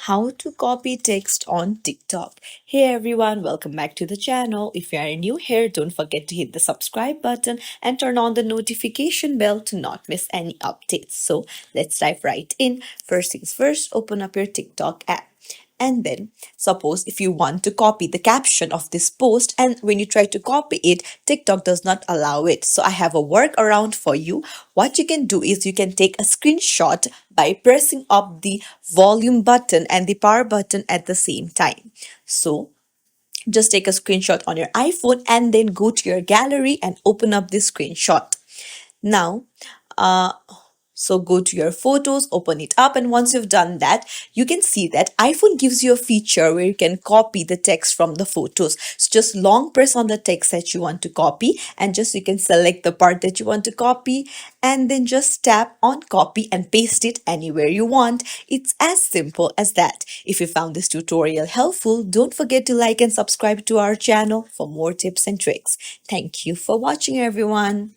how to copy text on TikTok. Hey everyone, welcome back to the channel. If you are new here, don't forget to hit the subscribe button and turn on the notification bell to not miss any updates. So let's dive right in. First things first, open up your TikTok app. And then, suppose if you want to copy the caption of this post, and when you try to copy it, TikTok does not allow it. So, I have a workaround for you. What you can do is you can take a screenshot by pressing up the volume button and the power button at the same time. So, just take a screenshot on your iPhone and then go to your gallery and open up this screenshot. Now, uh, so go to your photos, open it up, and once you've done that, you can see that iPhone gives you a feature where you can copy the text from the photos. So just long press on the text that you want to copy, and just you can select the part that you want to copy, and then just tap on copy and paste it anywhere you want. It's as simple as that. If you found this tutorial helpful, don't forget to like and subscribe to our channel for more tips and tricks. Thank you for watching, everyone.